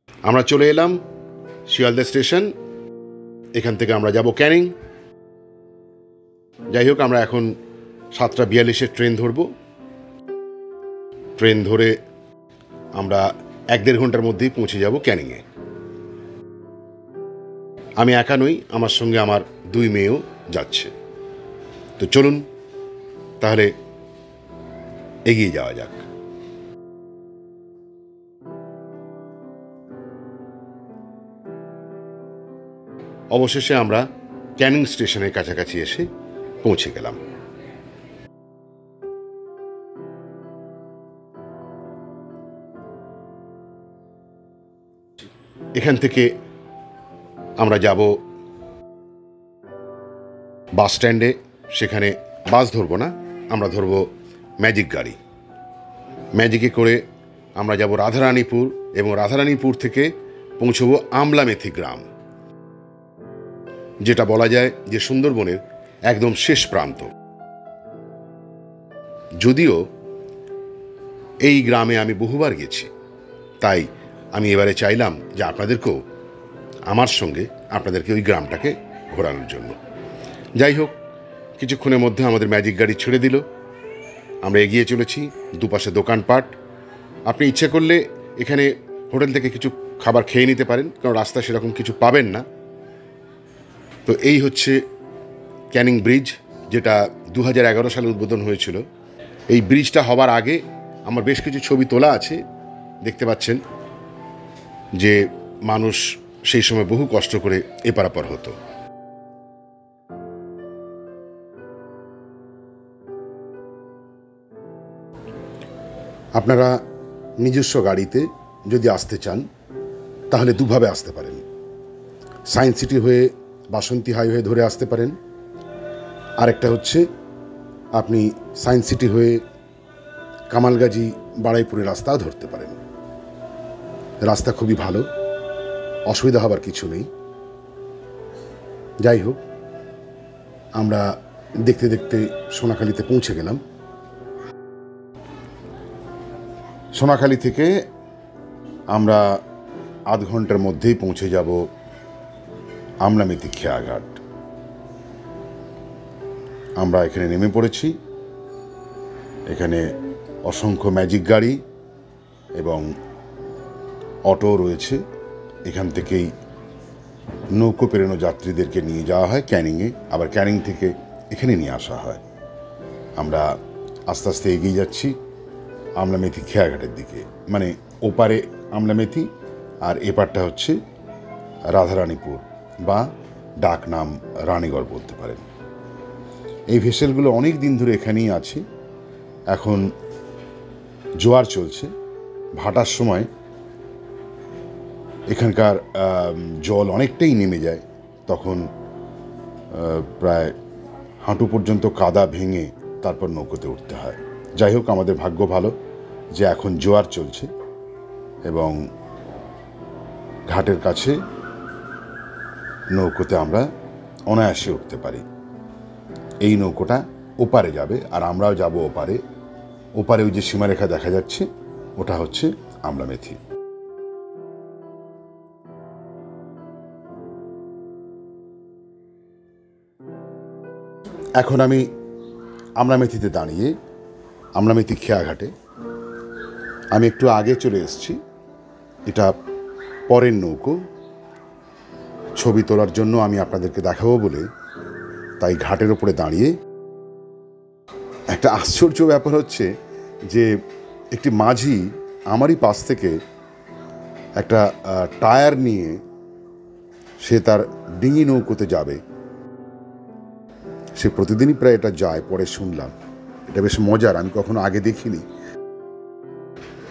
আমরা চলে এলাম শিয়ালদা স্টেশন। এখান থেকে আমরা যাব ক্যানিং। যাই হোক, আমরা এখন 7:42 ট্রেন ধরব। ট্রেন ধরে আমরা 1-1.5 ঘন্টার মধ্যেই পৌঁছে যাব ক্যানিংয়ে। আমি একা নই, আমার সঙ্গে আমার 2 মেয়েও যাচ্ছে। তো চলুন তাহলে এগিয়ে যাওয়া যাক। অবশেষে আমরা ক্যানিং স্টেশনের কাছাকাছি এসে পৌঁছে গেলাম। এখান থেকে আমরা যাব বাস স্ট্যান্ডে। সেখানে বাস ধরবো না, আমরা ধরব ম্যাজিক গাড়ি। ম্যাজিকে করে আমরা যাব রাধারানীপুর, এবং রাধারানীপুর থেকে পৌঁছব আমলামেথি গ্রাম, যেটা বলা যায় যে সুন্দরবনের একদম শেষ প্রান্ত। যদিও এই গ্রামে আমি বহুবার গেছি, তাই আমি এবারে চাইলাম যে আপনাদেরকেও আমার সঙ্গে আপনাদেরকে ওই গ্রামটাকে ঘোরানোর জন্য। যাই হোক, কিছুক্ষণের মধ্যে আমাদের ম্যাজিক গাড়ি ছেড়ে দিল। আমরা এগিয়ে চলেছি। দুপাশে দোকানপাট। আপনি ইচ্ছে করলে এখানে হোটেল থেকে কিছু খাবার খেয়ে নিতে পারেন, কারণ রাস্তায় সেরকম কিছু পাবেন না। তো এই হচ্ছে ক্যানিং ব্রিজ, যেটা 2011 সালে উদ্বোধন হয়েছিল। এই ব্রিজটা হবার আগে আমার বেশ কিছু ছবি তোলা আছে, দেখতে পাচ্ছেন যে মানুষ সেই সময় বহু কষ্ট করে এপারাপার হতো। আপনারা নিজস্ব গাড়িতে যদি আসতে চান তাহলে দুভাবে আসতে পারেন। সায়েন্স সিটি হয়ে বাসন্তী হাইওয়ে ধরে আসতে পারেন। আরেকটা হচ্ছে আপনি সায়েন্স সিটি হয়ে কামালগাজী বাড়াইপুরের রাস্তাও ধরতে পারেন। রাস্তা খুবই ভালো, অসুবিধা হবার কিছু নেই। যাই হোক, আমরা দেখতে দেখতে সোনাখালীতে পৌঁছে গেলাম। সোনাখালী থেকে আমরা আধ ঘন্টার মধ্যেই পৌঁছে যাব আমলামেথি খেয়াঘাট। আমরা এখানে নেমে পড়েছি। এখানে অসংখ্য ম্যাজিক গাড়ি এবং অটো রয়েছে। এখান থেকেই নৌকো পেরোনো যাত্রীদেরকে নিয়ে যাওয়া হয় ক্যানিংয়ে, আবার ক্যানিং থেকে এখানে নিয়ে আসা হয়। আমরা আস্তে আস্তে এগিয়ে যাচ্ছি আমলামেথি খেয়াঘাটের দিকে। মানে ওপারে আমলামেথি আর এপারটা হচ্ছে রাধারানীপুর, বা ডাক নাম রানীগড় বলতে পারেন। এই ভেসেলগুলো অনেক দিন ধরে এখানেই আছে। এখন জোয়ার চলছে। ভাটার সময় এখানকার জল অনেকটাই নেমে যায়, তখন প্রায় হাঁটু পর্যন্ত কাদা ভেঙে তারপর নৌকোতে উঠতে হয়। যাই হোক, আমাদের ভাগ্য ভালো যে এখন জোয়ার চলছে এবং ঘাটের কাছে নৌকোতে আমরা অনায়াসে উঠতে পারি। এই নৌকোটা ওপারে যাবে আর আমরাও যাব ওপারে। ওপারে ওই যে সীমারেখা দেখা যাচ্ছে, ওটা হচ্ছে আমলামেথি। এখন আমি আমলামেথিতে দাঁড়িয়ে, আমলামেথি খেয়াঘাটে। আমি একটু আগে চলে এসেছি। এটা পরের নৌকো। ছবি তোলার জন্য আমি আপনাদেরকে দেখাবো বলে তাই ঘাটের ওপরে দাঁড়িয়ে। একটা আশ্চর্য ব্যাপার হচ্ছে যে একটি মাঝি আমারই পাশ থেকে একটা টায়ার নিয়ে সে তার ডিঙি নৌকোতে যাবে। সে প্রতিদিনই প্রায় এটা যায়, পরে শুনলাম। এটা বেশ মজার, আমি কখনো আগে দেখিনি।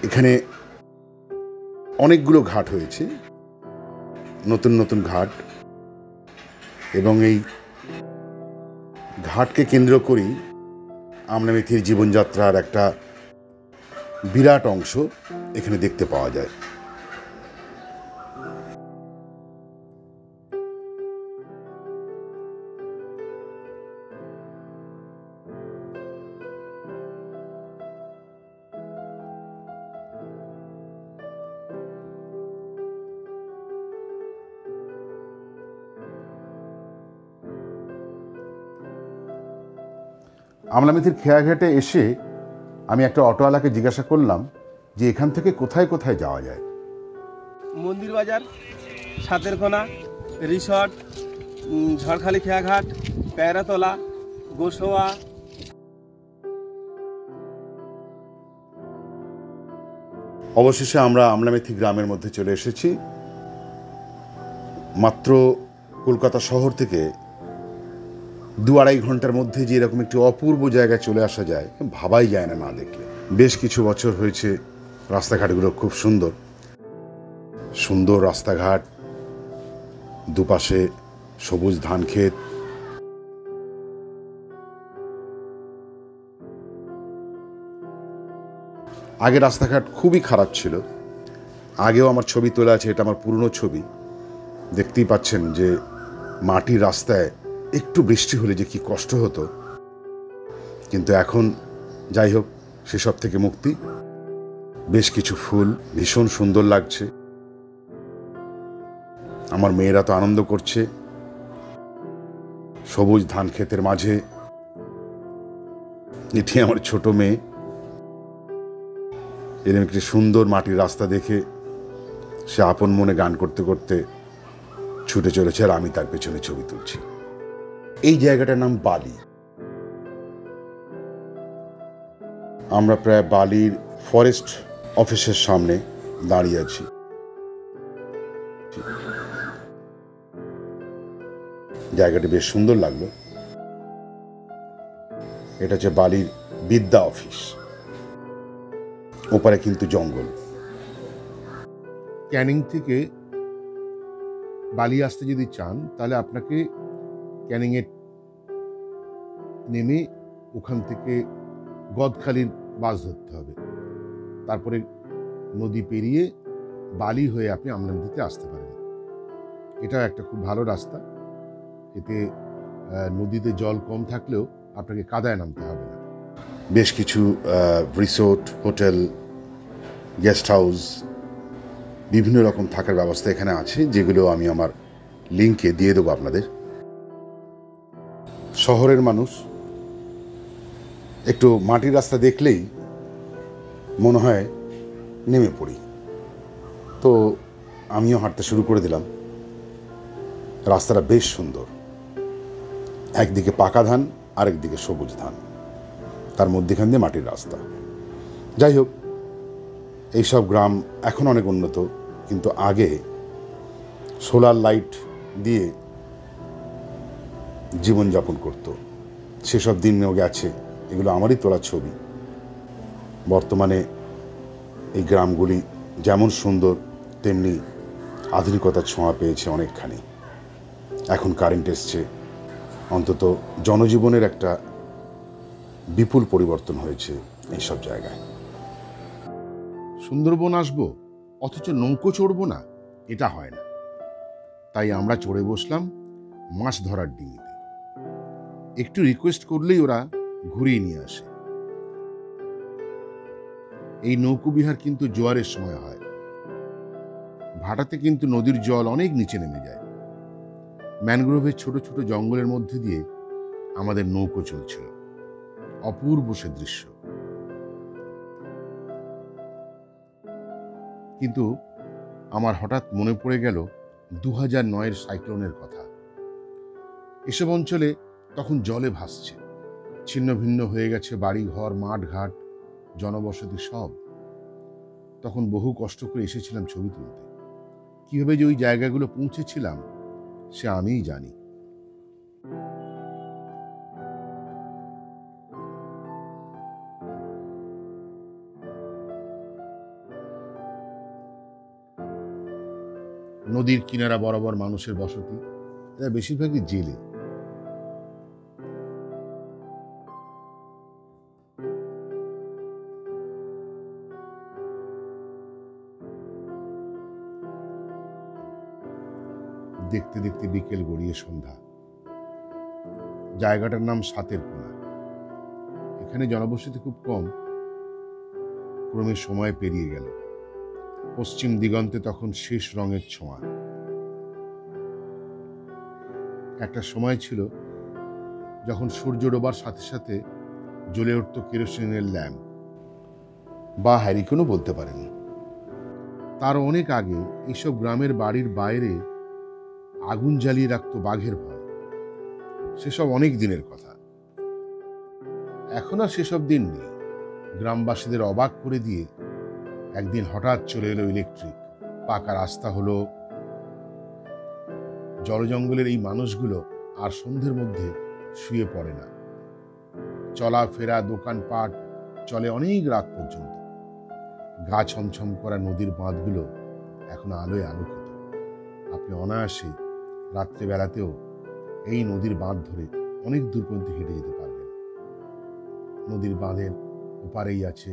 এখানে অনেকগুলো ঘাট হয়েছে, নতুন নতুন ঘাট, এবং এই ঘাটকে কেন্দ্র করেই আমলামেথির জীবনযাত্রার একটা বিরাট অংশ এখানে দেখতে পাওয়া যায়। আমলামিথির খেয়াঘাটে এসে আমি একটা অটোওয়ালাকে জিজ্ঞাসা করলাম যে এখান থেকে কোথায় কোথায় যাওয়া যায়। মন্দির বাজার, সাতেরকোনা, রিসর্ট, ঝড়খালি খেয়াঘাট, প্যারাতলা, গোসোয়া। অবশেষে আমরা আমলামিথি গ্রামের মধ্যে চলে এসেছি। মাত্র কলকাতা শহর থেকে 2-2.5 ঘন্টার মধ্যে যে এরকম একটি অপূর্ব জায়গায় চলে আসা যায় ভাবাই যায় না দেখলে। বেশ কিছু বছর হয়েছে, রাস্তাঘাটগুলো খুব সুন্দর সুন্দর রাস্তাঘাট, দুপাশে সবুজ ধান ক্ষেত। আগে রাস্তাঘাট খুবই খারাপ ছিল, আগেও আমার ছবি তোলা আছে, এটা আমার পুরনো ছবি। দেখতেই পাচ্ছেন যে মাটির রাস্তায় একটু বৃষ্টি হলে যে কি কষ্ট হতো, কিন্তু এখন যাই হোক সেসব থেকে মুক্তি। বেশ কিছু ফুল ভীষণ সুন্দর লাগছে, আমার মেয়েরা তো আনন্দ করছে। সবুজ ধান ক্ষেতের মাঝে এটি আমার ছোট মেয়ে, এরকম একটি সুন্দর মাটির রাস্তা দেখে সে আপন মনে গান করতে করতে ছুটে চলেছে, আর আমি তার পেছনে ছবি তুলছি। এই জায়গাটার নাম বালি। আমরা প্রায় বালির ফরেস্ট অফিসের সামনে দাঁড়িয়ে আছি। জায়গাটি বেশ সুন্দর লাগলো। এটা হচ্ছে বালির বিদ্যা অফিস, ওপারে কিন্তু জঙ্গল। ক্যানিং থেকে বালি আসতে যদি চান তাহলে আপনাকে ক্যানিংয়ে নেমে ওখান থেকে গদখালির বাস ধরতে হবে, তারপরে নদী পেরিয়ে বালি হয়ে আপনি আমলামিথিতে আসতে পারেন। এটা একটা খুব ভালো রাস্তা, এতে নদীতে জল কম থাকলেও আপনাকে কাদায় নামতে হবে না। বেশ কিছু রিসোর্ট, হোটেল, গেস্ট হাউস, বিভিন্ন রকম থাকার ব্যবস্থা এখানে আছে, যেগুলো আমি আমার লিঙ্কে দিয়ে দেবো আপনাদের। শহরের মানুষ একটু মাটির রাস্তা দেখলেই মনে হয় নেমে পড়ি, তো আমিও হাঁটতে শুরু করে দিলাম। রাস্তাটা বেশ সুন্দর, একদিকে পাকা ধান আরেকদিকে সবুজ ধান, তার মধ্যেখান দিয়ে মাটির রাস্তা। যাই হোক, এইসব গ্রাম এখন অনেক উন্নত, কিন্তু আগে সোলার লাইট দিয়ে জীবনযাপন করত, সেসব দিনও গেছে। এগুলো আমারই তোলা ছবি। বর্তমানে এই গ্রামগুলি যেমন সুন্দর তেমনি আধুনিকতার ছোঁয়া পেয়েছে অনেকখানি। এখন কারেন্ট এসছে, অন্তত জনজীবনের একটা বিপুল পরিবর্তন হয়েছে এইসব জায়গায়। সুন্দরবন আসবো অথচ নৌকো চড়বো না, এটা হয় না। তাই আমরা চড়ে বসলাম মাছ ধরার ডিঙিতে। একটু রিকোয়েস্ট করলেই ওরা ঘুরিয়ে নিয়ে আসে। এই নৌকোবিহার কিন্তু জোয়ারের সময় হয়, ভাটাতে কিন্তু নদীর জল অনেক নিচে নেমে যায়। ম্যানগ্রোভের ছোট ছোট জঙ্গলের মধ্যে দিয়ে আমাদের নৌকো চলছিল, অপূর্ব সে দৃশ্য। কিন্তু আমার হঠাৎ মনে পড়ে গেল 2009-এর সাইক্লোনের কথা। এসব অঞ্চলে তখন জলে ভাসছে, ছিন্ন ভিন্ন হয়ে গেছে বাড়ি ঘর, মাঠ ঘাট, জনবসতি সব। তখন বহু কষ্ট করে এসেছিলাম ছবি তুলতে। কিভাবে যে ওই জায়গাগুলো পৌঁছেছিলাম সে আমিই জানি। নদীর কিনারা বরাবর মানুষের বসতি, এরা বেশিরভাগই জেলে। দেখতে দেখতে বিকেল গড়িয়ে সন্ধ্যা। জায়গাটার নাম সাতেরকোনা। এখানে জনবসতি খুব কম, ক্রমে সময় পেরিয়ে গেল। পশ্চিম দিগন্তে তখন শেষ রঙের ছোঁয়া। একটা সময় ছিল যখন সূর্য ডোবার সাথে সাথে জ্বলে উঠত কেরোসিনের ল্যাম্প বা হ্যারিকেনও বলতে পারেন। তার অনেক আগে এইসব গ্রামের বাড়ির বাইরে আগুন জ্বালিয়ে রাখত বাঘের ভয়। সেসব অনেক দিনের কথা। এখন আর সেসব দিন নেই। গ্রামবাসীদের অবাক করে দিয়ে একদিন হঠাৎ চলে এলো ইলেকট্রিক, পাকা রাস্তা হলো। জলজঙ্গলের এই মানুষগুলো আর সন্ধ্যের মধ্যে শুয়ে পড়ে না। চলাফেরা, দোকানপাট চলে অনেক রাত পর্যন্ত। গা ছমছম করা নদীর বাঁধগুলো এখন আলোয় আলোকিত। আপনি অনায়াসে রাত্রেবেলাতেও এই নদীর বাঁধ ধরে অনেক দূর পর্যন্ত হেঁটে যেতে পারবেন। নদীর বাঁধের ওপারেই আছে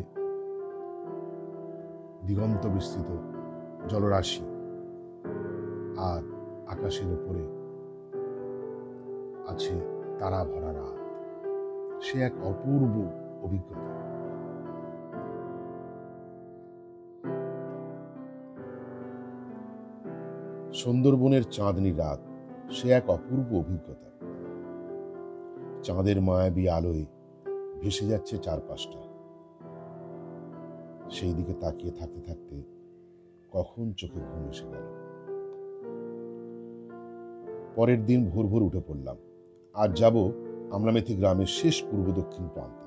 দিগন্ত বিস্তৃত জলরাশি, আর আকাশের উপরে আছে তারা ভরা রাত। সে এক অপূর্ব অভিজ্ঞতা। সুন্দরবনের চাঁদনি রাত সে এক অপূর্ব অভিজ্ঞতা। চাঁদের মায়াবী আলোয় ভেসে যাচ্ছে চারপাশটা। সেই দিকে তাকিয়ে থাকতে থাকতে কখন চোখে ঘুম এসে গেল। পরের দিন ভোর ভোর উঠে পড়লাম। আজ যাব আমলামেথি গ্রামের শেষ পূর্ব দক্ষিণ প্রান্তে।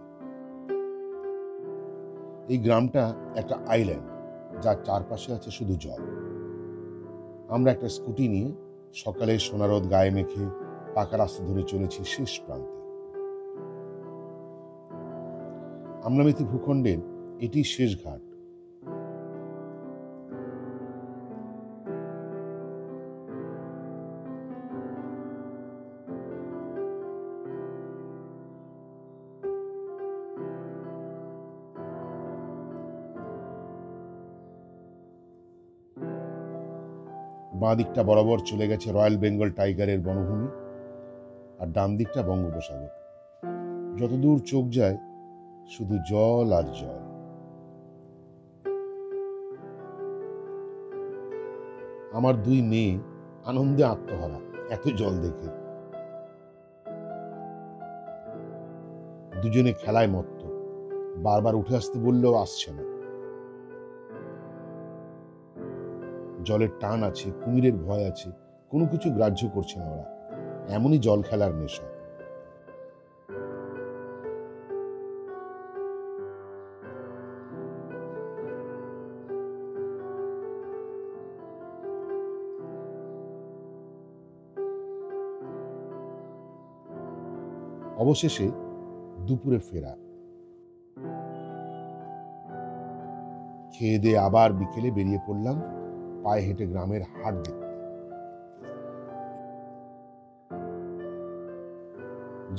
এই গ্রামটা একটা আইল্যান্ড, যার চারপাশে আছে শুধু জল। আমরা একটা স্কুটি নিয়ে সকালে সোনারোদ গায়ে মেখে পাকা রাস্তা ধরে চলেছি শেষ প্রান্তে। আমলামেথি ভূখণ্ডের এটি শেষ ঘাট। বাঁ দিকটা বরাবর চলে গেছে রয়্যাল বেঙ্গল টাইগারের বনভূমি, আর ডান দিকটা বঙ্গোপসাগর। যতদূর চোখ যায় শুধু জল আর জল। আমার দুই মেয়ে আনন্দে আত্মহারা এত জল দেখে। দুজনে খেলায় মত্ত। বারবার উঠে আসতে বললেও আসছে না। জলের টান আছে, কুমিরের ভয় আছে, কোনো কিছু গ্রাহ্য করছে না ওরা। এমনই জল খেলার নেশা। অবশেষে দুপুরে ফেরা। খেয়ে দিয়ে আবার বিকেলে বেরিয়ে পড়লাম পায়ে হেঁটে গ্রামের হাট দেখতে।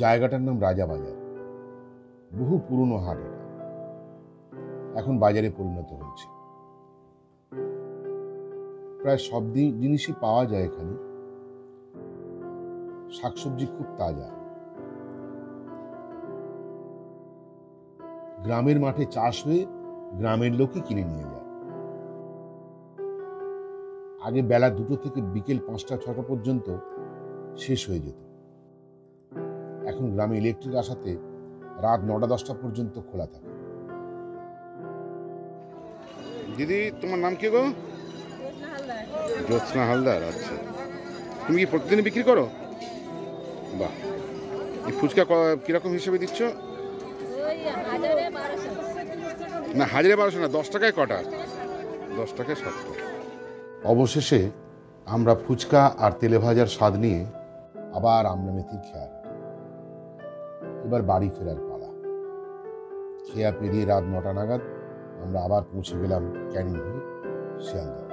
জায়গাটার নাম রাজাবাজার। বহু পুরনো হাট এটা, এখন বাজারে পরিণত হয়েছে। প্রায় সব জিনিসই পাওয়া যায় এখানে। শাকসবজি খুব তাজা। গ্রামের মাঠে চাষ হয়ে গ্রামের লোকই কিনে নিয়ে যায়। আগে বেলা 2টো থেকে বিকেল 5টা-6টা পর্যন্ত শেষ হয়ে যেত। এখন গ্রামে ইলেকট্রিক আসাতে রাত 9টা-10টা পর্যন্ত খোলা থাকে। দিদি, তোমার নাম কি গো? জ্যোৎস্না হালদার। আচ্ছা, তুমি কি প্রতিদিন বিক্রি করো? বাহ। এই ফুচকা কিরকম হিসেবে দিচ্ছ? না, 1200 না, 10 টাকায় কটা? 10 টাকায় 7টা। অবশেষে আমরা ফুচকা আর তেলে ভাজার স্বাদ নিয়ে আবার আমলামেথির খেয়াল। এবার বাড়ি ফেরার পালা। খেয়া পেরিয়ে রাত 9টা নাগাদ আমরা আবার পৌঁছে গেলাম ক্যানিং হয়ে শিয়ালদহ।